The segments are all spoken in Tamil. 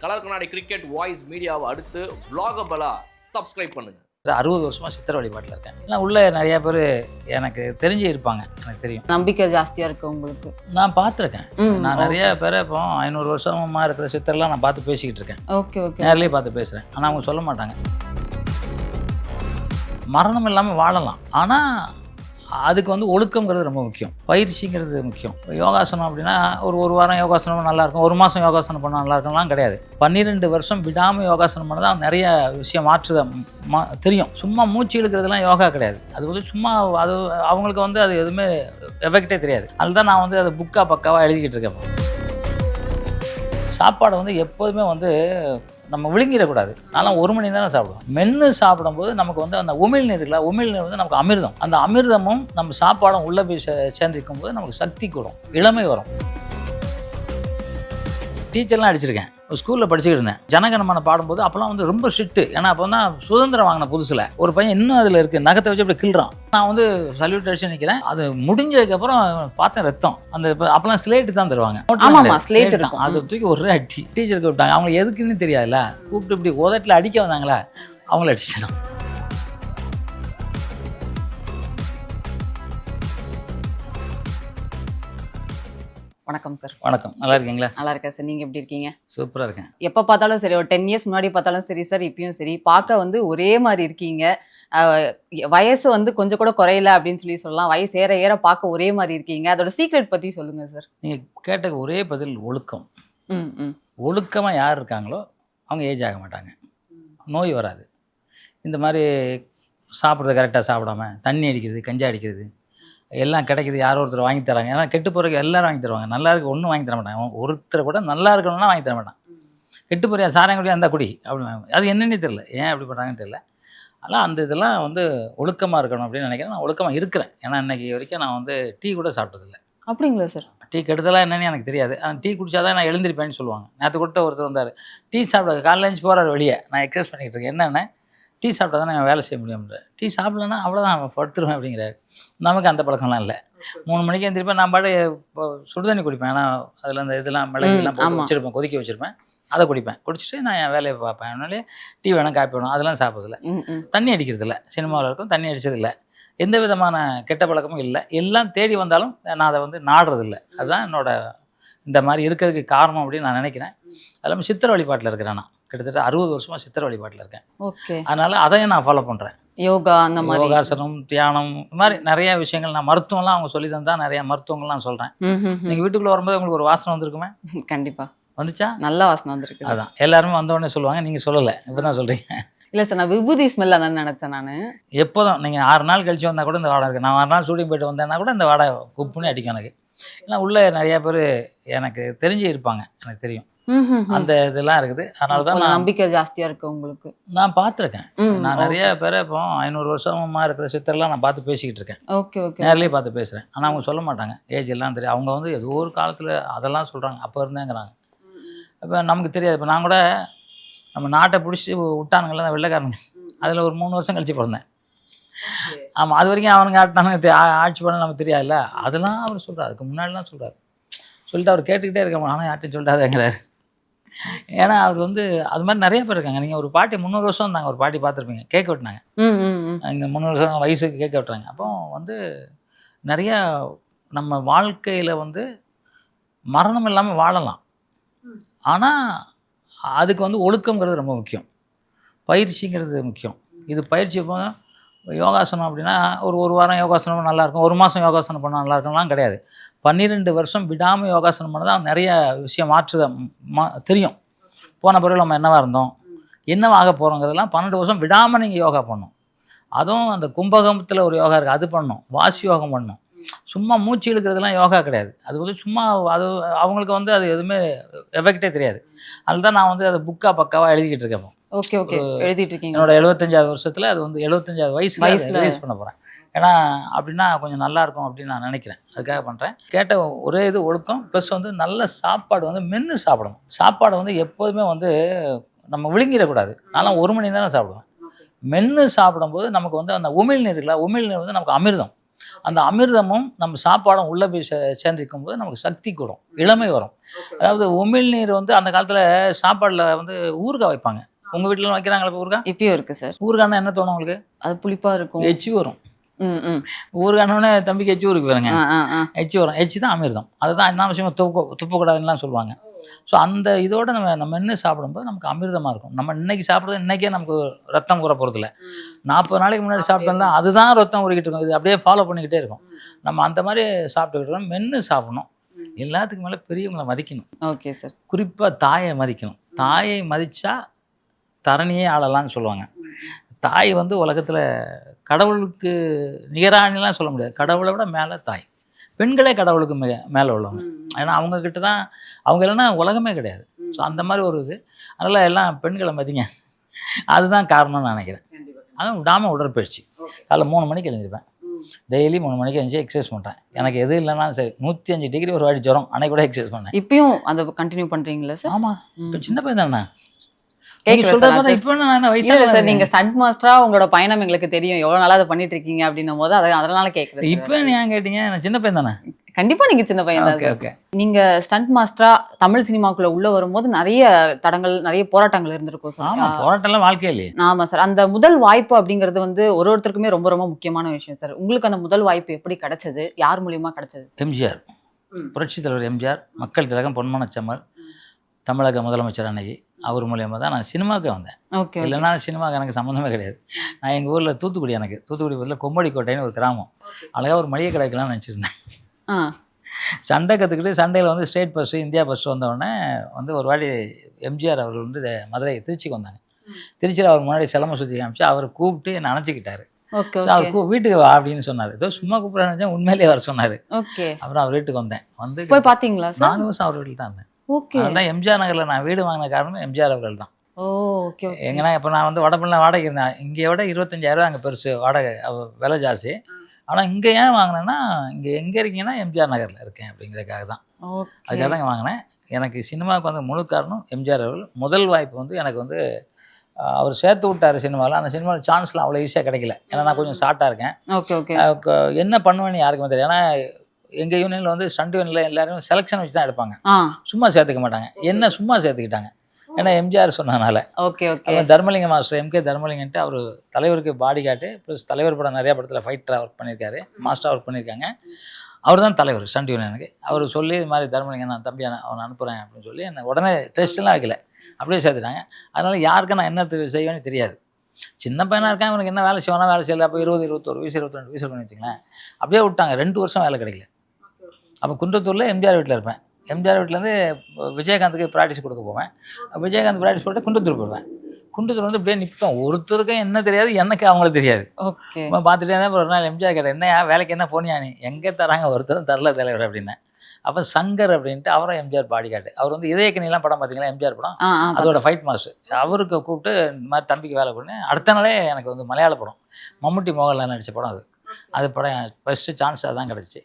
கலர் கண்ணாடி கிரிக்கெட் வாய்ஸ் மீடியாவை அடுத்து vlogabala சப்ஸ்கிரைப் பண்ணுங்க. 60 வருஷமாக சித்திர வழிபாட்டில் இருக்கேன். ஏன்னா உள்ளே நிறைய பேர் எனக்கு தெரிஞ்சு இருப்பாங்க, எனக்கு தெரியும். நம்பிக்கை ஜாஸ்தியாக இருக்குது உங்களுக்கு? நான் பார்த்துருக்கேன். நான் நிறைய பேரை இப்போ 500 வருஷமாக இருக்கிற சித்தரெல்லாம் நான் பார்த்து பேசிக்கிட்டு இருக்கேன். Okay okay. நேர்லேயே பார்த்து பேசுகிறேன். ஆனால் அவங்க சொல்ல மாட்டாங்க. மரணம் இல்லாமல் வாழலாம், ஆனால் அதுக்கு வந்து ஒழுக்கங்கிறது ரொம்ப முக்கியம், பயிற்சிங்கிறது முக்கியம். யோகாசனம் அப்படின்னா ஒரு வாரம் யோகாசனம் நல்லாயிருக்கும், ஒரு மாதம் யோகாசனம் பண்ணால் நல்லா இருக்கும்லாம் கிடையாது. 12 வருஷம் விடாமல் யோகாசனம் பண்ணால் தான் நிறைய விஷயம் தெரியும். சும்மா மூச்சு இழுக்கிறதுலாம் யோகா கிடையாது. அது வந்து சும்மா அது அவங்களுக்கு வந்து அது எதுவுமே எஃபெக்டே தெரியாது. அதுதான் நான் வந்து அதை புக்காக பக்காவாக எழுதிக்கிட்டு இருக்கேன். சாப்பாடை வந்து எப்போதுமே வந்து நம்ம விழுங்கிடக்கூடாது. நான்லாம் 1 மணி நேரம் சாப்பிடுவோம். மென்று சாப்பிடும்போது நமக்கு வந்து அந்த உமிழ்நீர் இருக்குல்ல, உமிழ்நீர் வந்து நமக்கு அமிர்தம். அந்த அமிர்தமும் நம்ம சாப்பாடும் உள்ளே போய் சேர்ந்திருக்கும் போது நமக்கு சக்தி கூடும், இளமை வரும். டீச்சர்லாம் அடிச்சிருக்கேன். ஸ்கூலில் படிச்சுக்கிட்டு இருந்தேன். ஜனகணமன பாடும்போது அப்போலாம் வந்து ரொம்ப ஸ்ட்ரிக்ட்டு. ஏன்னா அப்போ தான் சுதந்திரம் வாங்கின புதுசில் ஒரு பையன் இன்னும் அதில் இருக்குது, நகத்தை வச்சு அப்படி கிள்றான். நான் வந்து சல்யூட் அடிச்சு நிற்கிறேன். அது முடிஞ்சதுக்கப்புறம் பார்த்தேன் ரத்தம். அந்த அப்போலாம் ஸ்லேட்டு தான் தருவாங்க. ஸ்லேட் இருக்கும். அதை தூக்கி ஒரு அடி டீச்சருக்கு விட்டாங்க. அவங்க எதுக்குன்னு தெரியாதுல்ல, கூப்பிட்டு இப்படி உதட்டில் அடிக்க வந்தாங்களே, அவங்கள அடிச்சிடலாம். வணக்கம் சார். வணக்கம். நல்லா இருக்கீங்களா? நல்லா இருக்கேன் சார். நீங்கள் எப்படி இருக்கீங்க? சூப்பராக இருக்கேன். எப்போ பார்த்தாலும் சரி, ஒரு 10 இயர்ஸ் முன்னாடி பார்த்தாலும் சரி சார், இப்பயும் சரி, பார்க்க வந்து ஒரே மாதிரி இருக்கீங்க. வயசு வந்து கொஞ்சம் கூட குறையல அப்படின்னு சொல்லலாம். வயசு ஏற ஏற பார்க்க ஒரே மாதிரி இருக்கீங்க. அதோட சீக்ரெட் பற்றி சொல்லுங்கள் சார். நீங்கள் கேட்ட ஒரே பதில் ஒழுக்கம். ம். ஒழுக்கமாக யார் இருக்காங்களோ அவங்க ஏஜ் ஆக மாட்டாங்க, நோய் வராது. இந்த மாதிரி சாப்பிட்றது கரெக்டாக சாப்பிடாம தண்ணி அடிக்கிறது, கஞ்சா அடிக்கிறது, எல்லாம் கிடைக்கிது, யாரோ ஒருத்தர் வாங்கி தராங்க. ஏன்னா கெட்டு போகிறதுக்கு எல்லோரும் வாங்கி தருவாங்க. நல்லா இருக்கு ஒன்றும் வாங்கி தர மாட்டாங்க. ஒருத்தர் கூட நல்லா இருக்கணும்னா வாங்கி தர மாட்டான். கெட்டு போறியா சாராயம் குடியா அந்த குடி அப்படின்னு. அது என்னன்னே தெரில, ஏன் அப்படி பண்ணுறாங்கன்னு தெரில. ஆனால் அந்த இதெல்லாம் வந்து ஒழுக்கமாக இருக்கணும் அப்படின்னு நினைக்கிறேன். நான் ஒழுக்கமாக இருக்கிறேன். ஏன்னா இன்றைக்கி வரைக்கும் நான் வந்து டீ கூட சாப்பிட்டதில்லை. அப்படிங்களா சார்? டீ கெடுதலாம் என்னன்னு எனக்கு தெரியாது. ஆனால் டீ குடிச்சாதான் நான் எழுந்திருப்பேன்னு சொல்லுவாங்க. நேற்று கொடுத்த ஒருத்தர் வந்தார், டீ சாப்பிட காலைல எழுந்து போகிறார் வெளியே. நான் எக்ஸசைஸ் பண்ணிக்கிட்டு இருக்கேன். என்னென்ன டீ சாப்பிட்டா தான் நான் வேலை செய்ய முடியும்ன்ற. டீ சாப்பிட்லன்னா அவ்வளோதான், படுத்துருவேன் அப்படிங்கிறாரு. நமக்கு அந்த பழக்கம்லாம் இல்லை. 3 மணிக்கு எழுந்திருப்பேன். நான் பாட்டு இப்போ சுடுதண்ணி குடிப்பேன். ஏன்னா அதில் அந்த இதெல்லாம் மிளகுலாம் போட்டு வச்சுருப்பேன், கொதிக்க வச்சுருப்பேன். அதை குடிப்பேன். குடிச்சிட்டு நான் என் வேலையை பார்ப்பேன். அதனாலே டீ வேணும், காப்பி வேணும், அதெல்லாம் சாப்பிட்றதில்ல. தண்ணி அடிக்கிறதில்ல. சினிமாவில் இருக்கும், தண்ணி அடித்ததில்லை. எந்த விதமான கெட்ட பழக்கமும் இல்லை. எல்லாம் தேடி வந்தாலும் நான் அதை வந்து நாடுறதில்லை. அதுதான் என்னோட இந்த மாதிரி இருக்கிறதுக்கு காரணம் அப்படின்னு நான் நினைக்கிறேன். அது இல்லாமல் சித்திர வழிபாட்டில் இருக்கிறேன். நான் கிட்டத்தட்ட 60 வருஷமாக சித்திர வழிபாட்டில் இருக்கேன். ஓகே. அதனால் அதையும் நான் ஃபாலோ பண்ணுறேன். யோகா, அந்த மாதிரி யோகாசனம், தியானம், இந்த மாதிரி நிறைய விஷயங்கள். நான் மருத்துவம்லாம் அவங்க சொல்லி தந்தா நிறைய மருத்துவங்கள்லாம் சொல்கிறேன். நீங்கள் வீட்டுக்குள்ளே வரும்போது உங்களுக்கு ஒரு வாசனை வந்திருக்குமே? கண்டிப்பாக வந்துச்சா? நல்ல வாசனை வந்திருக்கு. அதான் எல்லாருமே வந்தோடனே சொல்லுவாங்க, நீங்கள் சொல்லலை, இப்போ தான் சொல்கிறீங்க. இல்லை சார், நான் விபூதி ஸ்மெல் அதான் நினச்சேன். நான் எப்போதும் நீங்கள் 6 நாள் கழிச்சு வந்தால் கூட இந்த வாடகை இருக்குது. நான் 6 நாள் ஷூட்டிங் போய்ட்டு வந்தேன்னா கூட இந்த வாடகை குப்புன்னு அடிக்கும் எனக்கு. ஏன்னா உள்ளே நிறைய பேர் எனக்கு தெரிஞ்சு இருப்பாங்க, எனக்கு தெரியும். அந்த இதெல்லாம் இருக்குது. அதனால தான் நம்பிக்கை ஜாஸ்தியாக இருக்குது உங்களுக்கு? நான் பார்த்துருக்கேன். நான் நிறைய பேரை இப்போ 500 வருஷமாக இருக்கிற சித்தரெல்லாம் நான் பார்த்து பேசிக்கிட்டு இருக்கேன். Okay okay. நேர்லேயே பார்த்து பேசுகிறேன். ஆனால் அவங்க சொல்ல மாட்டாங்க, ஏஜ் எல்லாம் தெரியும். அவங்க வந்து ஏதோ ஒரு காலத்தில் அதெல்லாம் சொல்கிறாங்க, அப்போ இருந்தேங்கிறாங்க. இப்போ நமக்கு தெரியாது. இப்போ நான் கூட நம்ம நாட்டை பிடிச்சி விட்டானுங்கள வெள்ளைக்காரங்க, அதில் ஒரு 3 வருஷம் கழிச்சு பிறந்தேன். ஆமாம், அது வரைக்கும் அவனுங்க ஆட்டினானுங்க, ஆட்சி பண்ண நமக்கு தெரியாதுல்ல. அதெல்லாம் அவர் சொல்கிறார், அதுக்கு முன்னாடிலாம் சொல்கிறார். சொல்லிட்டு அவர் கேட்டுக்கிட்டே இருக்க, ஆனால் யார்ட்டையும் சொல்லிட்டாருங்கிறார். ஏன்னா அவர் வந்து அது மாதிரி நிறைய பேர் இருக்காங்க. நீங்கள் ஒரு பாட்டி 300 வருஷம் இருந்தாங்க, ஒரு பாட்டி பார்த்துருப்பீங்க, கேட்க விட்டுனாங்க. இங்கே 300 வருஷம் வயசுக்கு கேட்க விட்டுறாங்க. அப்போ வந்து நிறையா நம்ம வாழ்க்கையில் வந்து மரணம் இல்லாமல் வாழலாம், ஆனால் அதுக்கு வந்து ஒழுக்கங்கிறது ரொம்ப முக்கியம், பயிற்சிங்கிறது முக்கியம். இது பயிற்சி யோகாசனம் அப்படின்னா ஒரு வாரம் யோகாசனம் நல்லாயிருக்கும், ஒரு மாதம் யோகாசனம் பண்ணால் நல்லா இருக்கும்லாம் கிடையாது. 12 வருஷம் விடாமல் யோகாசனம் பண்ணதான் நிறைய விஷயம் தெரியும். போன பிறகு நம்ம என்னவாக இருந்தோம், என்னவாக போகிறோங்கிறதெல்லாம் 12 வருஷம் விடாமல் நீங்கள் யோகா பண்ணணும். அதுவும் அந்த கும்பகத்தில் ஒரு யோகா இருக்குது, அது பண்ணணும். வாசி யோகம் பண்ணணும். சும்மா மூச்சு இழுக்கிறதுலாம் யோகா கிடையாது. அது வந்து சும்மா அது அவங்களுக்கு வந்து அது எதுவுமே எஃபெக்டே தெரியாது. அதுதான் நான் வந்து அதை புக்காக பக்காவாக எழுதிக்கிட்டு இருக்கேன். Okay okay. எழுதிட்டு இருக்கீங்க. என்னோட 75வது வருஷத்தில் அது வந்து 75வது வயசுல ரிலீஸ் பண்ண போகிறேன். ஏன்னா அப்படின்னா கொஞ்சம் நல்லாயிருக்கும் அப்படின்னு நான் நினைக்கிறேன். அதுக்காக பண்ணுறேன். கேட்ட ஒரே இது ஒழுக்கம், ப்ளஸ் வந்து நல்ல சாப்பாடு வந்து மென்று சாப்பிடணும். சாப்பாடை வந்து எப்போதுமே வந்து நம்ம விழுங்கிடக்கூடாது. நான்லாம் 1 மணி நேரம் சாப்பிடுவேன். மென்று சாப்பிடும்போது நமக்கு வந்து அந்த உமிழ்நீர் இருக்குல்ல, உமிழ்நீர் வந்து நமக்கு அமிர்தம். அந்த அமிர்தமும் நம்ம சாப்பாடும் உள்ளே போய் சேர்ந்துக்கும் போது நமக்கு சக்தி கூடும், இளமை வரும். அதாவது உமிழ்நீர் வந்து அந்த காலத்தில் சாப்பாடில் வந்து ஊறுகாய் வைப்பாங்க. உங்கள் வீட்டில் வைக்கிறாங்களா இப்போ ஊறுகாய்? இப்பயும் இருக்கு சார். ஊறுகாய்னா என்ன தோணும் உங்களுக்கு? அது புளிப்பா இருக்கும். எச்சி வரும். ஊறுகாய்னோடனே தம்பிக்கு எச்சி ஊருக்கு பாருங்க, எச்சி வரும். எச்சி தான் அமிர்தம். அதுதான் என்ன விஷயமா துப்பக்கூடாதுன்னுலாம் சொல்லுவாங்க. ஸோ அந்த இதோட நம்ம என்ன சாப்பிடும்போது நமக்கு அமிர்தமாக இருக்கும். நம்ம இன்னைக்கு சாப்பிட்றது இன்றைக்கே நமக்கு ரத்தம் கூற போகிறதில்ல. 40 நாளைக்கு முன்னாடி சாப்பிட்டோம்னா அதுதான் ரத்தம் ஊறிக்கிட்டு இருக்கும். இது அப்படியே ஃபாலோ பண்ணிக்கிட்டே இருக்கும். நம்ம அந்த மாதிரி சாப்பிட்டுக்கிட்டு மென்று சாப்பிடணும். எல்லாத்துக்கு மேலே பெரியவங்களை மதிக்கணும். Okay sir. குறிப்பாக தாயை மதிக்கணும். தாயை மதித்தா தரணியே ஆளலான்னு சொல்லுவாங்க. தாய் வந்து உலகத்தில் கடவுளுக்கு நிகரானிலாம் சொல்ல முடியாது. கடவுளை விட மேலே தாய். பெண்களே கடவுளுக்கு மேலே உள்ளவங்க. ஏன்னா அவங்கக்கிட்ட தான், அவங்க இல்லைன்னா உலகமே கிடையாது. ஸோ அந்த மாதிரி ஒரு இது. அதனால் எல்லாம் பெண்களை மதிங்க. அதுதான் காரணம்னு நான் நினைக்கிறேன். அதுவும் விடாமல் உடற்பயிற்சி. காலைல 3 மணிக்கு எழுந்திருப்பேன். டெய்லி 3 மணிக்கு எழுந்து எக்ஸசைஸ் பண்ணுறேன். எனக்கு எது இல்லைன்னா சரி 105 டிகிரி ஒரு வாட்டி ஜுரம், அன்னைக்கு கூட எக்ஸசைஸ் பண்ணேன். இப்பயும் அதை கண்டினியூ பண்ணுறீங்களா சார்? ஆமாம். இப்போ சின்ன பையன் தானே. நீங்க ஸ்டண்ட் மாஸ்டரா உங்களோட பயணம் எங்களுக்கு தெரியும், எவ்வளவு நாளா அதை பண்ணிட்டு இருக்கீங்க அப்படின்னும் போது அதனால கேக்குறேன். இப்போ ஏன் கேட்டீங்க? நான் சின்ன பையன் தானே. கண்டிப்பா நீங்க சின்ன பையன் தான். நீங்க ஸ்டண்ட் மாஸ்டரா தமிழ் சினிமாக்குள்ள உள்ள வரும்போது நிறைய தடங்கள், நிறைய போராட்டங்கள் இருந்திருக்கும் சார். ஆமா, போராட்டம்லாம் வாழ்க்கையிலே. ஆமா சார். அந்த முதல் வாய்ப்பு அப்படிங்கிறது வந்து ஒருத்தருக்குமே ரொம்ப ரொம்ப முக்கியமான விஷயம் சார். உங்களுக்கு அந்த முதல் வாய்ப்பு எப்படி கிடைச்சது? யார் மூலியமா கிடைச்சது? எம்ஜிஆர், புரட்சி தலைவர் எம்ஜிஆர், மக்கள் திலகம் பொன்மனச்செம்மல், தமிழக முதலமைச்சர் அன்னைக்கு அவர் மூலியமாக தான் நான் சினிமாவுக்கு வந்தேன். இல்லைன்னா சினிமாவுக்கு எனக்கு சம்மந்தமே கிடையாது. நான் எங்கள் ஊரில் தூத்துக்குடி பக்கத்தில் கொம்படி கோட்டைன்னு ஒரு கிராமம். அழகாக ஒரு மளிகை கடைக்கெல்லாம் நினச்சிருந்தேன். சண்டை கற்றுக்கிட்டு சண்டையில் வந்து ஸ்டேட் ஃபஸ்ட்டு, இந்தியா ஃபஸ்ட்டு வந்தோடனே வந்து ஒரு வாட்டி எம்ஜிஆர் அவர் வந்து மதுரை திருச்சிக்கு வந்தாங்க. திருச்சியில் அவர் முன்னாடி சிலம்பம் சுற்றி காமிச்சு அவரை கூப்பிட்டு என்னை அணைச்சிக்கிட்டாரு. அவர் வீட்டுக்கு வா அப்படின்னு சொன்னார். ஏதோ சும்மா கூப்பிட்றான்னு உண்மையிலேயே வர சொன்னார். அப்புறம் அவர் வீட்டுக்கு வந்தேன். வந்து போய் பார்த்தீங்களா? 4 வருஷம் அவர் வீட்டில் தான் இருந்தேன். அதுதான் எம்ஜிஆர் நகரில் நான் வீடு வாங்கின காரணம் எம்ஜிஆர் அவர்கள் தான். எங்கன்னா இப்போ நான் வந்து வடபழனியில் வாடகை இருந்தேன். இங்கே விட 25,000 அங்கே பெருசு வாடகை, விலை ஜாஸ்தி. ஆனால் இங்கே ஏன் வாங்கினேன்னா, இங்கே எங்கே இருக்கீங்கன்னா எம்ஜிஆர் நகரில் இருக்கேன் அப்படிங்கிறதுக்காக தான். அதுக்காக தான் இங்கே வாங்கினேன். எனக்கு சினிமாவுக்கு வந்து முழு காரணம் எம்ஜிஆர் அவர்கள். முதல் வாய்ப்பு வந்து எனக்கு வந்து அவர் சேர்த்து விட்டார் சினிமாவில். அந்த சினிமாவில் சான்ஸ்லாம் அவ்வளோ ஈஸியாக கிடைக்கல. ஏன்னா நான் கொஞ்சம் ஷார்ட்டாக இருக்கேன். என்ன பண்ணுவேன்னு யாருக்குமே தெரியும். ஏன்னா எங்கள் யூனியனில் வந்து ஸ்டண்ட் யூனியனில் எல்லாரும் செலெக்ஷன் வச்சு தான் எடுப்பாங்க, சும்மா சேர்த்துக்க மாட்டாங்க. என்ன சும்மா சேர்த்துக்கிட்டாங்க. ஏன்னா எம்ஜிஆர் சொன்னதுனால. தர்மலிங்க மாஸ்டர், MK தர்மலிங்கன்ட்டு அவர் தலைவருக்கு பாடி காட்டு ப்ளஸ் தலைவர் படம் நிறையா படத்தில் ஃபைட்டராக ஒர்க் பண்ணியிருக்காரு, மாஸ்டராக ஒர்க் பண்ணியிருக்காங்க. அவர் தான் தலைவர் ஸ்டண்ட் யூனியனுக்கு. அவர் சொல்லி இது மாதிரி தர்மலிங்க நான் தம்பி அவனை அனுப்புகிறேன் அப்படின்னு சொல்லி என்னை உடனே டெஸ்ட்லாம் வைக்கல, அப்படியே சேர்த்துட்டாங்க. அதனால் யாருக்கு நான் என்ன செய்வேன்னு தெரியாது. சின்ன பையனாக இருக்கேன், அவனுக்கு என்ன வேலை செய்வானா வேலை செய்யல. அப்போ 20, 21 வயசு 22 வயசு பண்ணி வச்சுங்களேன். அப்படியே விட்டாங்க. 2 வருஷம் வேலை கிடைக்கல. அப்போ குன்றத்தூரில் எம்ஜிஆர் வீட்டில் இருப்பேன். எம்ஜிஆர் வீட்டிலேருந்து விஜயகாந்துக்கு ப்ராக்டிஸ் கொடுக்க போவேன். விஜயகாந்த் ப்ராக்டிஸ் போட்டு குன்றத்தூர் போவேன். குன்றத்தூர் வந்து அப்படியே நிற்பேன். ஒருத்தருக்கும் என்ன தெரியாது, எனக்கு அவங்களுக்கு தெரியாது. பார்த்துட்டே ஒரு நாள் எம்ஜிஆர் கேட்டேன், என்னையா வேலைக்கு என்ன போனியா நீ? எங்கே தராங்க, ஒருத்தரும் தரல தலைவர் அப்படின்னேன். அப்போ சங்கர் அப்படின்ட்டு அவரும் எம்ஜிஆர் பாடி காட்டு. அவர் வந்து இதயக்கணிலாம் படம் பார்த்தீங்களா, எம்ஜிஆர் படம், அதோட ஃபைட் மாஸ்டர். அவருக்கு கூப்பிட்டு இந்த மாதிரி தம்பிக்கு வேலை பண்ணி அடுத்த நாளே எனக்கு வந்து மலையாள படம், மம்முட்டி மோகன்லால் நடித்த படம் அது படம் ஃபஸ்ட்டு சான்ஸ் அதான் கிடச்சி.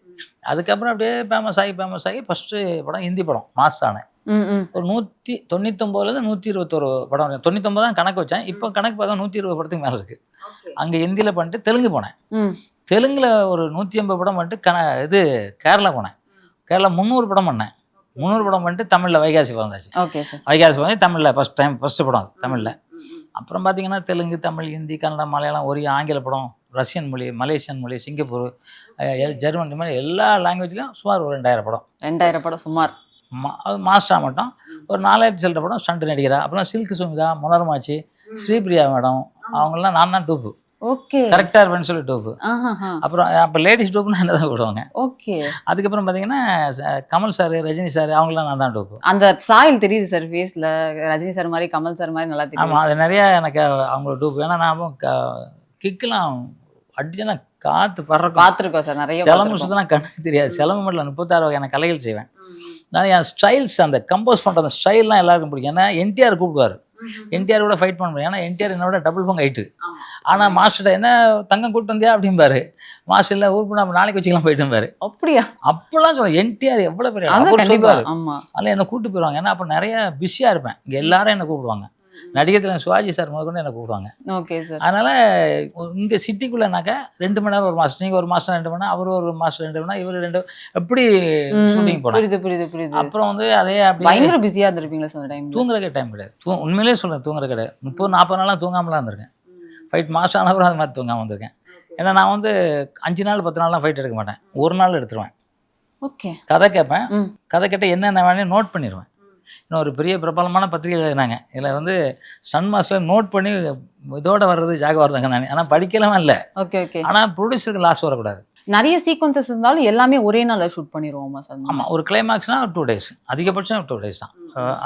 அதுக்கப்புறம் அப்படியே ஃபேமஸ் ஆகி ஃபஸ்ட்டு படம் ஹிந்தி படம் மாஸ்டானேன். ஒரு 199 121 படம். 99 தான் கணக்கு வச்சேன். இப்போ கணக்கு பார்த்தா 120 படத்துக்கு மேலே இருக்குது. அங்கே ஹிந்தியில் பண்ணிட்டு தெலுங்கு போனேன். தெலுங்கில் ஒரு 150 படம் பண்ணிட்டு கேரளா போனேன். கேரளா 300 படம் பண்ணேன். 300 படம் பண்ணிட்டு தமிழில் வைகாசி பிறந்தாச்சு. வைகாசி வந்து தமிழில் ஃபஸ்ட்டு படம் தமிழில். அப்புறம் பார்த்தீங்கன்னா தெலுங்கு, தமிழ், ஹிந்தி, கன்னடம், மலையாளம், ஒரு ஆங்கில படம், ரஷ்யன் மொழி, மலேசியன் மொழி, சிங்கப்பூர், ஜெர்மன், இந்த மாதிரி எல்லா லாங்குவேஜ்லையும் சுமார் ஒரு 2000 படம். 2000 படம் சுமார். அது மாஸ்டராக மட்டும் ஒரு 4000 சில்லற படம் ஸ்டண்ட் நடிக்கிறா. அப்புறம் சில்க் சுமிதா, மனோரமாச்சி, ஸ்ரீபிரியா மேடம், அவங்களாம் நான் தான் டூப்பு. கரெக்டாக இருப்பேன்னு சொல்லி டூப்பு. அப்புறம் அப்போ லேடிஸ் டூப்னா என்ன தான் போடுவாங்க. அதுக்கப்புறம் பார்த்தீங்கன்னா கமல் சார், ரஜினி சார், அவங்களாம் நான் தான் டூப்பு. அந்த சாயல் தெரியுது சார் ஃபேஸில், ரஜினி சார் மாதிரி கமல் சார் மாதிரி நல்லா தெரியும். ஆமாம், அது நிறையா எனக்கு அவங்களோட டூப்பு. ஏன்னா நான் கிக்கெலாம் அடிச்சுன்னா காற்று பார்த்துருக்கோம் சார். நிறைய சிலம்பு சுற்றினா கண்ணுக்கு தெரியாது. சிலம்பு மட்டும் 36 வகையான கலைகள் செய்வேன். நான் என் ஸ்டைல்ஸ், அந்த கம்போஸ் பண்ணுற அந்த ஸ்டைல்லாம் எல்லாருக்கும் பிடிக்கும். ஏன்னா என்டிஆர் கூப்பிடுவார், என்டிஆர் கூட ஃபைட் பண்ண முடியும். ஏன்னா என்டிஆர் என்னோட டபுள் பங்கு ஹைட்டு. ஆனால் மாஸ்டர்கிட்ட என்ன தங்கம் கூப்பிட்டு வந்தியா அப்படிம்பாரு. மாஸ்டர் இல்லை ஊருக்கு நம்ம நாளைக்கு வச்சுக்கலாம் போயிட்டும்பாரு. அப்படியா? அப்பெல்லாம் சொல்லுவேன். என்டிஆர் எவ்வளோ பெரிய சொல்லுவார். அதில் என்னை கூப்பிட்டு போயிடுவாங்க. ஏன்னா அப்போ நிறைய பிஸியாக இருப்பேன். இங்கே எல்லாரும் என்னை கூப்பிடுவாங்க. நடிகர் திலகம் சிவாஜி சார் முதற்கொண்டு என்னை கூப்பிடுவாங்க. Okay sir. அதனால் இங்கே சிட்டிக்குள்ளேனாக்கா 2 மணி நேரம் ஒரு மாதம், நீங்கள் ஒரு மாதம் 2 மணி நேரம், அவர் ஒரு மாதம் 2 மணி நேரம், இவர் 2 எப்படி ஷூட்டிங் போனோம். புரியுது புரியுது புரியுது. அப்புறம் வந்து அதே அப்படி பயங்கர பிஸியா இருந்திருப்பீங்களா சார் டைம்? தூங்குறதுக்கே டைம் கிடையாது. உண்மையிலே சொல்கிறேன், தூங்குற கிடையாது. 30-40 நாளாக தூங்காமலாம் இருந்திருக்கேன். ஃபைட் மாதம் ஆனப்பறம் அது மாதிரி தூங்காமல் வந்திருக்கேன். ஏன்னா நான் வந்து 5 நாள் 10 நாள்லாம் ஃபைட் எடுக்க மாட்டேன். ஒரு நாள் எடுத்துருவேன். ஓகே. கதை கேட்பேன். கதை கேட்டால் என்னென்ன வேணும் நோட் பண்ணிடுவேன். இன்னும் ஒரு பெரிய பிரபலமான பத்திரிகை எழுதினாங்க. இதில் வந்து சன் மாஸ்டர் நோட் பண்ணி இதோட வர்றது ஜாகவார் தாங்க நான். ஆனால் படிக்கலாம் இல்லை. Okay okay. ஆனால் ப்ரொடியூசருக்கு லாஸ் வரக்கூடாது. நிறைய சீக்வன்சஸ் இருந்தாலும் எல்லாமே ஒரே நாள்ல ஷூட் பண்ணிடுவோமா சார்? ஆமாம், ஒரு கிளைமாக்ஸ்னா 2 days, அதிகபட்சம் 2 days தான்.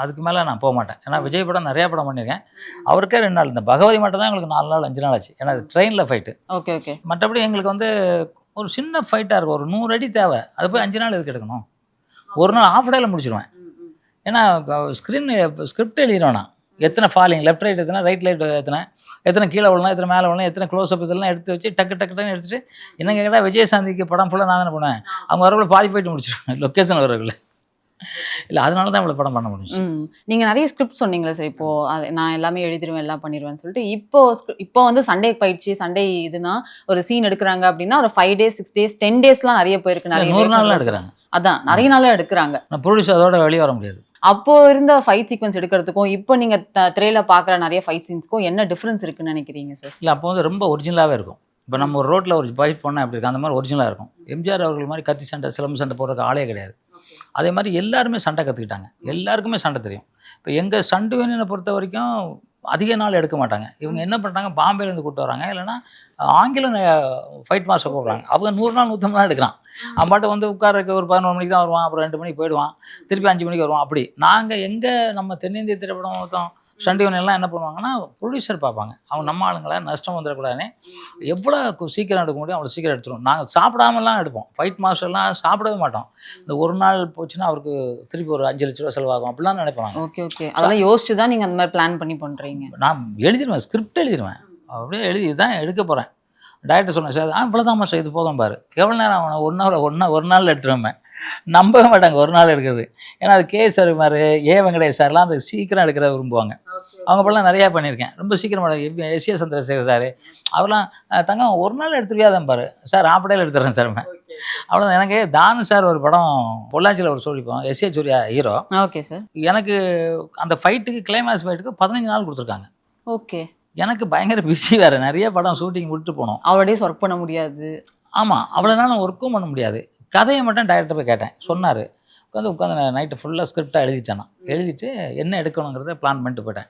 அதுக்கு மேலே நான் போக மாட்டேன். ஏன்னா விஜய் படம் நிறையா படம் பண்ணியிருக்கேன். அவருக்கே 2 நாள். இந்த பகவதி மட்டும் தான் எங்களுக்கு 4 நாள் 5 நாள் ஆச்சு. ஏன்னா அது ட்ரெயினில் ஃபைட்டு. Okay okay. மற்றபடி எங்களுக்கு வந்து ஒரு சின்ன ஃபைட்டாக இருக்கும், ஒரு 100 அடி தேவை. அது போய் 5 நாள் எதுக்கு எடுக்கணும்? ஒரு நாள் ஆஃப் டேயில் முடிச்சிடுவேன். ஏன்னா ஸ்கிரிப்ட் எழுதிடுவேன் நான். எத்தனை ஃபாலிங், லெஃப்ட் ரைட் எத்தனை, ரைட் ரைட் எத்தனை கீழே விடலாம், எத்தனை மேலே விடலாம், எத்தனை க்ளோஸ்அப் இதெல்லாம் எடுத்து வச்சு டக்குன்னு எடுத்துகிட்டு என்னங்க கேட்டால் விஜயசாந்திக்கு படம் ஃபுல்லாக நான் தானே பண்ணுவேன். அவங்க வரக்குள்ள பாதி போயிட்டு முடிச்சிடுவேன் லொக்கேஷன் வரக்குள்ள. இல்லை, அதனால தான் இவ்வளோ படம் பண்ண முடிஞ்சு. நீங்கள் நிறைய ஸ்கிரிப்ட் சொன்னீங்களே சார். இப்போது நான் எல்லாமே எழுதிடுவேன், எல்லாம் பண்ணிடுவேன்னு சொல்லிட்டு இப்போ வந்து சண்டே பயிற்சி, சண்டே இதுனா ஒரு சீன் எடுக்கிறாங்க அப்படின்னா ஒரு 5 days 6 days 10 daysலாம் நிறைய போயிருக்கு. நிறைய 100 நாள்லாம் எடுக்கிறாங்க. அதான் நிறைய நாளாக எடுக்கிறாங்க. நான் ப்ரொடியூசர் அதோட வெளியே வர முடியாது. அப்போ இருந்த ஃபைட் சீக்வன்ஸ் எடுக்கிறதுக்கும் இப்போ நீங்க திரையில பாக்குற நிறைய ஃபைட் சீன்ஸ்க்கும் என்ன டிஃபரன்ஸ் இருக்குன்னு நினைக்கிறீங்க சார்? இல்லை, அப்போ வந்து ரொம்ப ஒரிஜினலாகவே இருக்கும். இப்போ நம்ம ஒரு ரோட்டில் ஒரு ஃபைட் பண்ணால் எப்படி இருக்கு, அந்த மாதிரி ஒரிஜினலாக இருக்கும். எம்ஜிஆர் அவர்கள் மாதிரி கத்தி சண்டை சிலம்பு சண்டை போடுறதுக்கு ஆளே கிடையாது. அதே மாதிரி எல்லாருமே சண்டை கற்றுக்கிட்டாங்க. எல்லாருக்குமே சண்டை தெரியும். இப்போ எங்கள் ஸ்டண்ட் யூனியனை பொறுத்த வரைக்கும் அதிக நாள் எடுக்க மாட்டாங்க. இவங்க என்ன பண்ணுறாங்க, பாம்பேலேருந்து கூப்பிட்டு வராங்க, இல்லைனா ஆங்கிலம் ஃபைட் மாஸ்டர் போடுறாங்க. அவங்க 100 நாள் 150 நாள் எடுக்கிறான். அவன் பாட்டு வந்து உட்காரக்கு ஒரு 11 மணிக்கு தான் வருவான், அப்புறம் 2 மணிக்கு போயிடுவான், திருப்பி 5 மணிக்கு வருவான். அப்படி நாங்கள் நம்ம தென்னிந்திய திரைப்படம் மொத்தம் ஸ்டண்ட் யூனியன்லாம் என்ன பண்ணுவாங்கன்னா ப்ரொடியூசர் பார்ப்பாங்க. அவங்க நம்ம ஆளுங்களை நஷ்டம் வந்துடக்கூடாதுன்னு எவ்வளோ சீக்கிரம் எடுக்க முடியும் அவ்வளோ சீக்கிரம் எடுத்துருவோம். நாங்கள் சாப்பிடாமலாம் எடுப்போம். ஃபைட் மாஸ்டர்லாம் சாப்பிடவே மாட்டோம். இந்த ஒரு நாள் போச்சுன்னா அவருக்கு திருப்பி ஒரு 5 லட்ச ரூபா செலவாகும் அப்படிலாம் நினைப்பாங்க. Okay okay. அதெல்லாம் யோசிச்சு தான் நீங்கள் அந்த மாதிரி பிளான் பண்ணி பண்ணுறீங்க? நான் எழுதிடுவேன், ஸ்கிரிப்ட் எழுதிடுவேன். அப்படியே எழுதி தான் எடுக்க போகிறேன். டைரக்டர் சொன்னேன், சார் இவ்வளோதான் மாஸ்டர், இது போதும் பாரு, எவ்வளோ நேரம் ஆகணும், ஒரு நாள் எடுத்துருவேன். நம்பவே மாட்டாங்க ஒரு நாள் எடுக்கிறது. ஏன்னா அது கே சருமார், வெங்கடேஷ் சார்லாம் அது சீக்கிரம் எடுக்கிறத விரும்புவாங்க. அவங்க படம் நிறையா பண்ணியிருக்கேன். ரொம்ப சீக்கிரம் எஸ் ஏ சந்திரசேகர் சார் அவர்லாம் தங்கம் ஒரு நாள் எடுத்துருவியாதான் பாரு சார், ஆப்படையில் எடுத்துறேன் சார். அவ்வளோ எனக்கு தானு சார் ஒரு படம் பொள்ளாச்சியில் ஒரு சொல்லிப்போம், S A Suriya hero. Okay sir. எனக்கு அந்த ஃபைட்டுக்கு கிளைமாக்ஸ் ஃபைட்டுக்கு 15 நாள் கொடுத்துருக்காங்க. ஓகே. எனக்கு பயங்கர பிஸி வேறு, நிறைய படம் ஷூட்டிங் விட்டு போனோம். அவளே ஒர்க் பண்ண முடியாது. ஆமாம், அவ்வளோ நாள் ஒர்க்கும் பண்ண முடியாது. கதையை மட்டும் டைரக்டர் போய் கேட்டேன், சொன்னார். உட்காந்து நைட்டு ஃபுல்லாக ஸ்கிரிப்டாக எழுதிட்டேன். நான் எழுதிட்டு என்ன எடுக்கணுங்கிறத பிளான் பண்ணிட்டு போயிட்டேன்.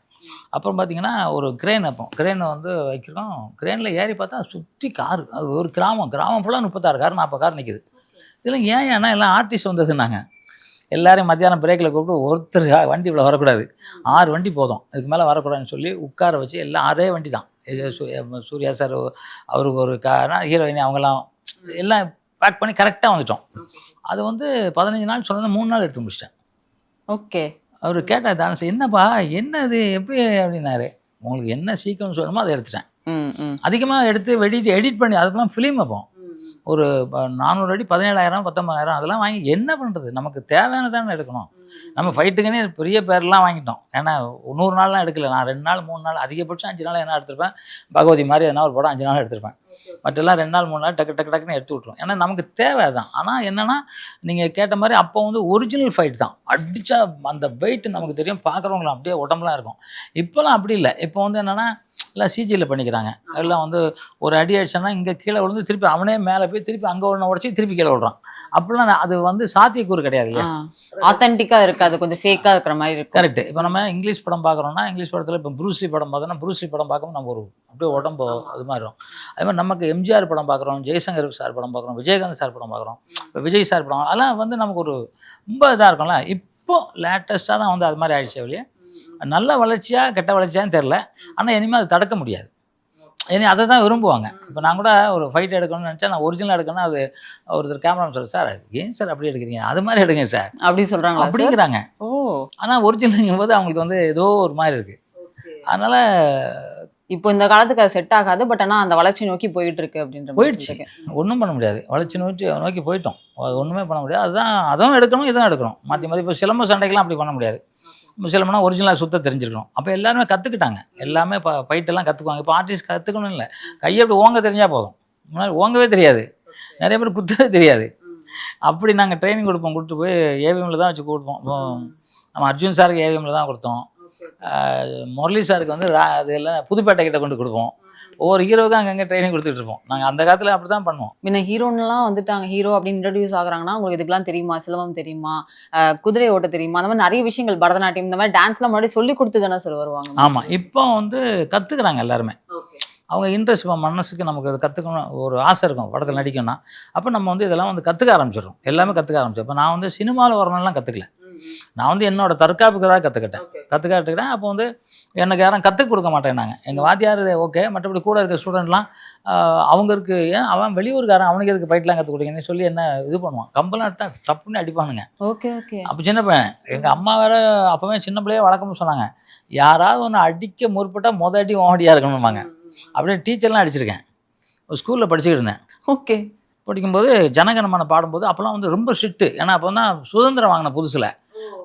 அப்புறம் பார்த்தீங்கன்னா ஒரு கிரேன் வைப்போம். கிரேனை வந்து வைக்கிறோம். கிரேனில் ஏறி பார்த்தா சுற்றி காரு, அது ஒரு கிராமம் ஃபுல்லாக 36 கார் 40 கார் நிற்குது. இதெல்லாம் ஏன்னா எல்லாம் ஆர்டிஸ்ட் வந்ததுன்னாங்க. எல்லோரும் மத்தியானம் பிரேக்கில் கூப்பிட்டு ஒருத்தர் வண்டி இவ்வளோ வரக்கூடாது, 6 வண்டி போதும், இதுக்கு மேலே வரக்கூடாதுன்னு சொல்லி உட்கார வச்சு எல்லாம் 6 வண்டி தான். சூர்யா சார் அவருக்கு ஒரு கார்னா ஹீரோயினி அவங்கெல்லாம் எல்லாம் பேக் பண்ணி கரெக்டாக வந்துட்டோம். அது வந்து 15 நாள் சொன்னது 3 நாள் எடுத்து முடிச்சிட்டேன். ஓகே. அவர் கேட்டார், தானே என்னப்பா என்ன அது எப்படி அப்படின்னாரு. உங்களுக்கு என்ன சீக்கிரம் சொல்லணுமோ அதை எடுத்துட்டேன். அதிகமாக எடுத்து எடிட் பண்ணி அதுக்கெல்லாம் ஃபிலிம் வைப்போம். ஒரு 400 அடி 17,000 19,000 அதெல்லாம் வாங்கி என்ன பண்ணுறது, நமக்கு தேவையானதானே எடுக்கணும். நம்ம ஃபைட்டுக்குன்னே பெரிய பேர்லாம் வாங்கிட்டோம். ஏன்னா 100 நாள்லாம் எடுக்கல, நான் 2 நாள் 3 நாள் அதிகபட்சம் 5 நாள் என்ன எடுத்திருப்பேன். பகவதி மாதிரி எதனா ஒரு படம் 5 நாள் எடுத்திருப்பேன். மற்றெல்லாம் 2 நாள் 3 நாள் டக்குன்னு எடுத்து விட்ருவோம். ஏன்னா நமக்கு தேவை தான். ஆனால் என்னென்னா நீங்கள் கேட்ட மாதிரி அப்போ வந்து ஒரிஜினல் ஃபைட் தான். அடித்தா அந்த வெயிட் நமக்கு தெரியும், பார்க்குறவங்களாம் அப்படியே உடம்புலாம் இருக்கும். இப்போலாம் அப்படி இல்லை. இப்போ வந்து என்னென்னா எல்லாம் சிஜியில் பண்ணிக்கிறாங்க. எல்லாம் வந்து ஒரு அடி அடிச்சோன்னா இங்கே கீழே விழுந்து திருப்பி அவனே மேலே போய் திருப்பி அங்கே ஒன்று உடச்சி திருப்பி கீழே விடுறான். அப்படிலாம் அது வந்து சாத்தியக்கூறு கிடையாது இல்லையா. ஆத்தென்டிக்காக இருக்காது, கொஞ்சம் ஃபேக்காக இருக்கிற மாதிரி இருக்கும். கரெக்ட். இப்போ நம்ம இங்கிலீஷ் படம் பார்க்குறோம்னா இங்கிலீஷ் படத்தில் இப்போ ப்ரூஸ்லி படம் பார்த்தோன்னா ப்ரூஸ்லி படம் பார்க்கும்போது நம்ம ஒரு அப்படியே உடம்பு அது மாதிரி இருக்கும். அதே மாதிரி நமக்கு எம்ஜிஆர் படம் பார்க்குறோம், ஜெய்சங்கர் சார் படம் பார்க்குறோம், விஜயகாந்த் சார் படம் பார்க்குறோம், இப்போ விஜய் சார் படம், அதெல்லாம் வந்து நமக்கு ஒரு ரொம்ப இதாக இருக்கும்ல. இப்போ லேட்டஸ்ட்டாக தான் வந்து அது மாதிரி ஆயிடுச்சு வெளியே. நல்ல வளர்ச்சியாக கெட்ட வளர்ச்சியான்னு தெரில. ஆனால் இனிமேல் அது தடுக்க முடியாது. இனி அதை தான் விரும்புவாங்க. இப்போ நான் கூட ஒரு ஃபைட் எடுக்கணும்னு நினச்சா, நான் ஒரிஜினல் எடுக்கணும்னா அது ஒருத்தர் கேமரா சொல்ல, சார் ஏன் சார் அப்படி எடுக்கிறீங்க, அது மாதிரி எடுங்க சார் அப்படி சொல்கிறாங்க அப்படிங்கிறாங்க. ஆனால் ஒரிஜினல்ங்கும் போது அவங்களுக்கு வந்து ஏதோ ஒரு மாதிரி இருக்குது. அதனால் இப்போ இந்த காலத்துக்கு அது செட் ஆகாது. பட் ஆனால் அந்த வளர்ச்சி நோக்கி போயிட்டு இருக்கு அப்படின்ற போயிடுச்சு. ஒன்றும் பண்ண முடியாது, வளர்ச்சி நோக்கி போயிட்டோம். அது ஒன்றுமே பண்ண முடியாது. அதுதான் அதுவும் எடுக்கணும், இதுவும் எடுக்கணும், மாற்றி இப்போ சிலம்ப சண்டைக்கெல்லாம் அப்படி பண்ண முடியாது. சிலம்னா ஒரிஜினலாக சுத்த தெரிஞ்சிருக்கணும். அப்போ எல்லாருமே கற்றுக்கிட்டாங்க. எல்லாமே ஃபைட்டெல்லாம் கற்றுக்குவாங்க. இப்போ ஆர்டிஸ்ட் கற்றுக்கணும் இல்லை, கையை எப்படி ஓங்க தெரிஞ்சால் போதும். முன்னாடி ஓங்கவே தெரியாது, நிறைய பேர் குத்தவே தெரியாது. அப்படி நாங்கள் ட்ரைனிங் கொடுப்போம். கொடுத்து போய் ஏவிஎம்மில் தான் வச்சு கொடுப்போம். நம்ம அர்ஜுன் சாருக்கு ஏவிஎம்மில் தான் கொடுத்தோம். முரளி சாருக்கு வந்து அது எல்லாம் புதுப்பேட்டை கிட்ட கொண்டு கொடுப்போம். ஒவ்வொரு ஹீரோவுக்கும் அங்கங்கே ட்ரைனிங் கொடுத்துட்டு இருப்போம். நாங்கள் அந்த காலத்தில் அப்படி தான் பண்ணுவோம். முன்ன ஹீரோன்லாம் வந்துட்டாங்க, ஹீரோ அப்படின்னு இன்ட்ரடியூஸ் ஆகுறாங்கன்னா உங்களுக்கு இதுக்கெல்லாம் தெரியுமா, சிலம்பம் தெரியுமா, குதிரை ஓட்ட தெரியுமா, அந்த மாதிரி நிறைய விஷயங்கள், பரதநாட்டியம், இந்த மாதிரி டான்ஸ்லாம் முன்னாடி சொல்லி கொடுத்து தானே சார் வருவாங்க. ஆமாம், இப்போ வந்து கற்றுக்குறாங்க எல்லாருமே. அவங்க இன்ட்ரெஸ்ட், இப்போ மனசுக்கு நமக்கு அது கற்றுக்கணும் ஒரு ஆசை இருக்கும் படத்தில் நடிக்கணும்னா. அப்போ நம்ம வந்து இதெல்லாம் வந்து கற்றுக்க ஆரம்பிச்சிடுறோம். எல்லாமே கற்றுக்க ஆரம்பிச்சோம். இப்போ நான் வந்து சினிமாவில் வரணும்லாம் கற்றுக்கல. நான் வந்து என்னோட தற்காப்புக்காக கற்றுக்கிட்டேன். அப்போ வந்து எனக்கு யாரும் கற்றுக் கொடுக்க மாட்டேன்னாங்க எங்கள் வாத்தியார். ஓகே, மற்றபடி கூட இருக்க ஸ்டூடெண்ட்லாம் அவங்களுக்கு ஏன் அவன் வெளியூருக்காரன், அவனுக்கு எதுக்கு ஃபைட்லாம் கற்றுக் கொடுங்கன்னு சொல்லி என்ன இது பண்ணுவான். கம்பெல்லாம் எடுத்தா தப்புன்னு அடிப்பானுங்க. Okay okay. அப்போ சின்ன பையன், எங்கள் அம்மா வேற அப்போவே சின்ன பிள்ளையே வழக்கம்னு சொன்னாங்க, யாராவது ஒன்று அடிக்க முற்பட்டால் அடி ஓடியா இருக்கணும்பாங்க. அப்படியே டீச்சர்லாம் அடிச்சிருக்கேன். ஒரு ஸ்கூலில் படிச்சுக்கிட்டு இருந்தேன். ஓகே. படிக்கும்போது ஜனகணமன பாடும்போது அப்போல்லாம் வந்து ரொம்ப ஸ்ட்ரிக்ட்டு. ஏன்னா அப்போ தான் சுதந்திரம் வாங்கின புதுசில்.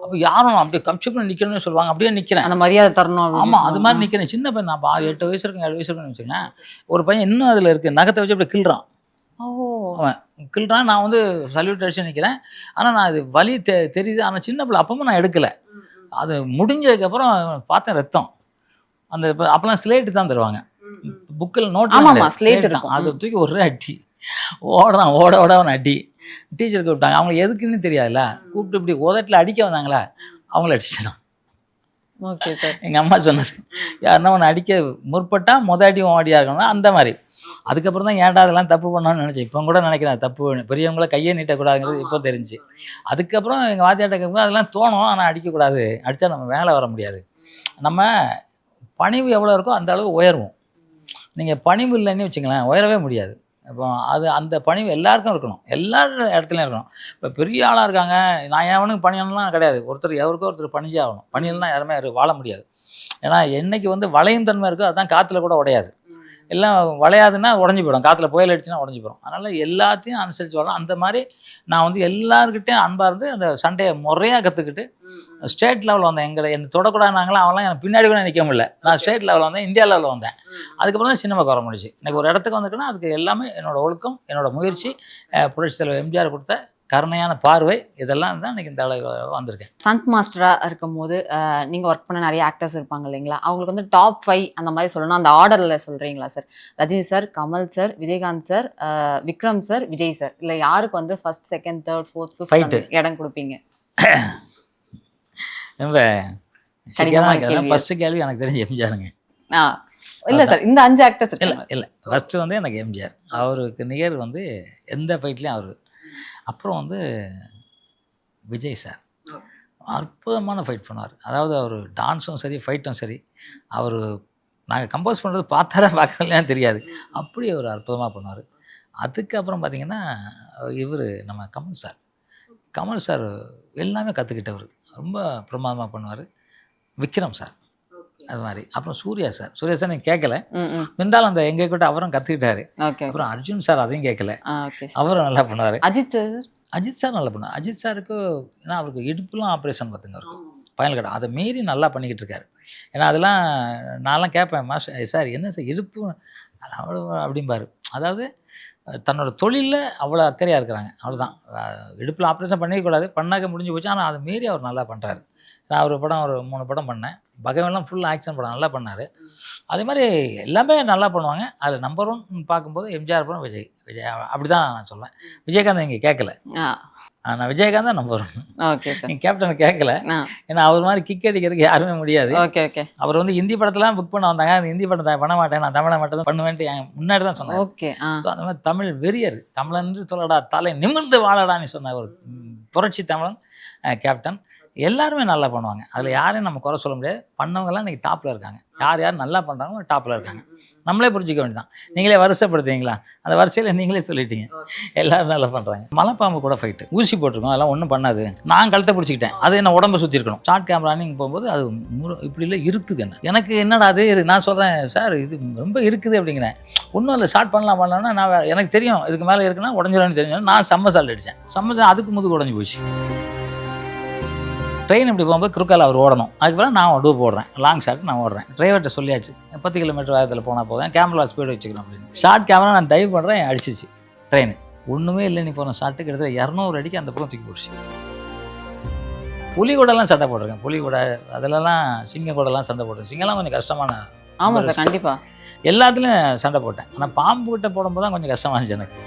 அப்போ யாரும் அப்படியே கப்சிப்புன்னு நிற்கணும்னு சொல்லுவாங்க. அப்படியே நிற்கிறேன், அந்த மரியாதை தரணும். ஆமாம், அது மாதிரி நிற்கிறேன். சின்ன பையன் நான் 8 வயசு இருக்கும், 7 வயசு இருக்குன்னு வச்சுக்கேன். ஒரு பையன் இன்னும் அதில் இருக்குது, நகத்தை வச்சு அப்படி கிள்றான். அவன் கிள்றான், நான் வந்து சல்யூட் அடிச்சு நிற்கிறேன். ஆனால் நான் இது வலி தெரியுது. ஆனால் சின்ன பிள்ளை அப்பவும் நான் எடுக்கலை. அது முடிஞ்சதுக்கப்புறம் பார்த்தேன் ரத்தம். அந்த அப்போல்லாம் ஸ்லேட்டு தான் தருவாங்க, புக்கில் நோட் ஸ்லேட் இருக்கும். அதை தூக்கி ஒரே அடி ஓடுறான். ஓட அவன் அடி. டீச்சர் கூப்பிட்டாங்க. அவங்களுக்கு எதுக்குன்னு தெரியாதுல்ல, கூப்பிட்டு இப்படி உதட்டில் அடிக்க வந்தாங்களா, அவங்கள அடிச்சிடலாம். Okay sir. எங்கள் அம்மா சொன்னது, யாருன்னா ஒன்று அடிக்க முற்பட்டா அடி ஓடியா இருக்கணும்னா அந்த மாதிரி. அதுக்கப்புறம் தான் ஏன்டா அதெல்லாம் தப்பு பண்ணோன்னு நினச்சேன். இப்போ கூட நினைக்கிறேன் தப்பு, பெரியவங்கள கையே நீட்டக்கூடாதுங்கிறது இப்போ தெரிஞ்சு. அதுக்கப்புறம் எங்கள் வாத்தியாட்ட கேட்கும்போது அதெல்லாம் தோணும், ஆனால் அடிக்கக்கூடாது, அடித்தா நம்ம வேலை வர முடியாது. நம்ம பணிவு எவ்வளோ இருக்கோ அந்த அளவு உயர்வோம். நீங்கள் பணிவு இல்லைன்னு வச்சுங்களேன், உயரவே முடியாது. இப்போ அது அந்த பணிவு எல்லாருக்கும் இருக்கணும், எல்லா இடத்துலையும் இருக்கணும். இப்போ பெரிய ஆளாக இருக்காங்க, நான் எவனுக்கு பணியலாம் கிடையாது. எவருக்கோ ஒருத்தர் பணிஞ்சே ஆகணும். பணியல்னா யாருமே வாழ முடியாது. ஏன்னா என்னைக்கு வந்து வளையும் தன்மை இருக்கோ அதுதான் காற்றுல கூட உடையாது. எல்லாம் வளையாதுன்னா உடஞ்சி போயிடும், காற்றுல புயல் அடிச்சுன்னா உடஞ்சி போயிடும். அதனால் எல்லாத்தையும் அனுசரித்து வாழலாம். அந்த மாதிரி நான் வந்து எல்லாருக்கிட்டையும் அன்பாக இருந்து அந்த சண்டையை முறையாக கற்றுக்கிட்டு ஸ்டேட் லெவலில் வந்தேன். என்னை தொடக்கூடாதுனாங்களாம், அவங்களாம் எனக்கு பின்னாடி கூட நிற்க முடியல. நான் ஸ்டேட் லெவலில் வந்தேன், இந்தியா லெவலில் வந்தேன். அதுக்கப்புறம் தான் சினிமாக்கு வர முடிச்சு. எனக்கு ஒரு இடத்துக்கு வந்துட்டுன்னா அதுக்கு எல்லாமே என்னோடய ஒழுக்கம், என்னோடய முயற்சி, புரட்சித் தலைவர் எம்ஜிஆர் கொடுத்த கருணையான பார்வை, இதெல்லாம் தான் இன்றைக்கி இந்த அளவு வந்திருக்கேன். ஸ்டண்ட் மாஸ்டராக இருக்கும்போது நீங்கள் ஒர்க் பண்ண நிறைய ஆக்டர்ஸ் இருப்பாங்க இல்லைங்களா, அவங்களுக்கு வந்து டாப் 5 அந்த மாதிரி சொல்லணும், அந்த ஆர்டரில் சொல்கிறீங்களா sir? Rajini sir, Kamal sir, Vijayakanth sir, Vikram sir, Vijay sir, இல்லை யாருக்கு வந்து first, second, third, fourth, fifth இடம் கொடுப்பீங்க? ஃபர்ஸ்ட் கேள்வி எனக்கு தெரிஞ்ச எம்ஜிஆருங்க. இல்லை சார், இந்த 5 ஆக்டர்ஸ் இல்லை ஃபர்ஸ்ட் வந்து எனக்கு எம்ஜிஆர். அவருக்கு நிகர் வந்து எந்த ஃபைட்லேயும் அவரு. அப்புறம் வந்து விஜய் சார் அற்புதமான ஃபைட் பண்ணுவார். அதாவது அவர் டான்ஸும் சரி, ஃபைட்டும் சரி, அவர் நாங்கள் கம்போஸ் பண்ணுறது பார்க்கலையான்னு தெரியாது, அப்படி அவர் அற்புதமாக பண்ணுவார். அதுக்கப்புறம் பார்த்திங்கன்னா இவர் நம்ம கமல் சார் எல்லாமே கற்றுக்கிட்டவர், ரொம்ப பிரமாதமாக பண்ணுவார். விக்ரம் சார் அது மாதிரி. அப்புறம் சூர்யா சார் நீங்கள் கேட்கல, இருந்தாலும் அந்த எங்கே கூட அவரும் கற்றுக்கிட்டாரு. அப்புறம் அர்ஜுன் சார் அதையும் கேட்கல, அவரும் நல்லா பண்ணுவார். அஜித் சார் நல்லா பண்ணுவார். அஜித் சாருக்கு ஏன்னா அவருக்கு இடுப்புலாம் ஆப்ரேஷன் பார்த்துங்க, அவருக்கு பயல் கடை, அதை மீறி நல்லா பண்ணிக்கிட்டு இருக்காரு. ஏன்னா அதெல்லாம் நான்லாம் கேட்பேன், மாஸ்டர் சார் என்ன சார் இடுப்பு அவ்வளோ அப்படிம்பாரு. அதாவது தன்னோட தொழிலில் அவ்வளோ அக்கறையாக இருக்கிறாங்க, அவ்வளோதான். இடுப்பில் ஆப்ரேஷன் பண்ணிக்கக்கூடாது, பண்ணாக்க முடிஞ்சு போச்சு. ஆனால் அதை மீறி அவர் நல்லா பண்ணுறாரு. நான் ஒரு 3 படம் பண்ணேன். பகவன்லாம் ஃபுல் ஆக்ஷன் படம் நல்லா பண்ணார். அதே மாதிரி எல்லாமே நல்லா பண்ணுவாங்க. அதில் நம்பர் 1 பார்க்கும்போது எம்ஜிஆர் படம், விஜய் அப்படி தான் நான் சொல்லுவேன். விஜயகாந்த் இங்கே கேட்கல, நான் விஜயகாந்த் தான் நம்பர் 1. Okay sir. நீங்கள் கேப்டன் கேட்கல, ஏன்னா அவர் மாதிரி கிக் அடிக்கிறதுக்கு யாருமே முடியாது. Okay okay. அவர் வந்து ஹிந்தி படத்தெல்லாம் புக் பண்ண வந்தாங்க, அந்த ஹிந்தி படம் பண்ண மாட்டேன், நான் தமிழை மட்டும் தான் பண்ணுவேன்ட்டு முன்னாடி தான் சொன்னேன். ஓகே. அந்த மாதிரி தமிழ் வெறியர், தமிழன்று சொல்லடா தலை நிமிர்ந்து வாழடான்னு சொன்ன ஒரு புரட்சி தமிழன் கேப்டன். எல்லாருமே நல்லா பண்ணுவாங்க, அதில் யாரையும் நம்ம குறை சொல்ல முடியாது. பண்ணவங்கலாம் இன்றைக்கி டாப்பில் இருக்காங்க. யார் நல்லா பண்ணுறாங்களோ டாப்பில் இருக்காங்க. நம்மளே புரிஞ்சிக்க வேண்டியதான். நீங்களே வருஷப்படுத்துவீங்களா, அந்த வரிசையில் நீங்களே சொல்லிட்டீங்க. எல்லோரும் நல்லா பண்ணுறாங்க. மலைப்பாம்பு கூட ஃபைட்டு ஊசி போட்டிருக்கோம், அதெல்லாம் ஒன்றும் பண்ணாது. நான் கழுத்தை பிடிச்சிக்கிட்டேன், அது என்ன உடம்பை சுற்றி இருக்கணும். ஷார்ட் கேமரா ரன்னிங் போகும்போது அது இப்படி இல்லை இருக்குது. எனக்கு என்னடா அது, நான் சொல்கிறேன் சார் இது ரொம்ப இருக்குது அப்படிங்கிறேன். ஒன்றும் இல்லை, ஷார்ட் பண்ணலாம்னா நான் எனக்கு தெரியும் இதுக்கு மேலே இருக்குன்னா உடஞ்சிடும்னு தெரியும். நான் செம்ம சால்ட் அடித்தேன், அதுக்கு முதுகு உடஞ்சி போச்சு. ட்ரெயின் இப்படி போகும்போது குறுக்கால அவர் ஓடணும். அதுக்கு நான் டூ போடுறேன், லாங் ஷாட் நான் ஓடுறேன். டிரைவர்கிட்ட சொல்லியாச்சு 10 கிலோமீட்டர் வேகத்தில் போனால் போதும், கேமரா ஸ்பீடு வச்சுக்கணும் அப்படின்னு. ஷார்ட் கேமரா நான் டைவ் பண்ணுறேன், அடிச்சிருச்சு ட்ரெயின். ஒன்றுமே இல்லை, நீ போன ஷாட்டுக்கு எடுத்து 200 அடிக்கு அந்த பக்கம் தூக்கி போடுச்சு. புலி கூடலாம் சண்டை போட்டிருக்கேன், புலி கூட அதிலலாம் சிங்கம் கூடலாம் சண்டை போட்டிருக்கேன். சிங்கம்லாம் கொஞ்சம் கஷ்டமான. ஆமாம் சார், கண்டிப்பாக எல்லாத்துலேயும் சண்டை போட்டேன். ஆனால் பாம்பு கிட்ட போடும்போது தான் கொஞ்சம் கஷ்டமாக இருந்துச்சு எனக்கு.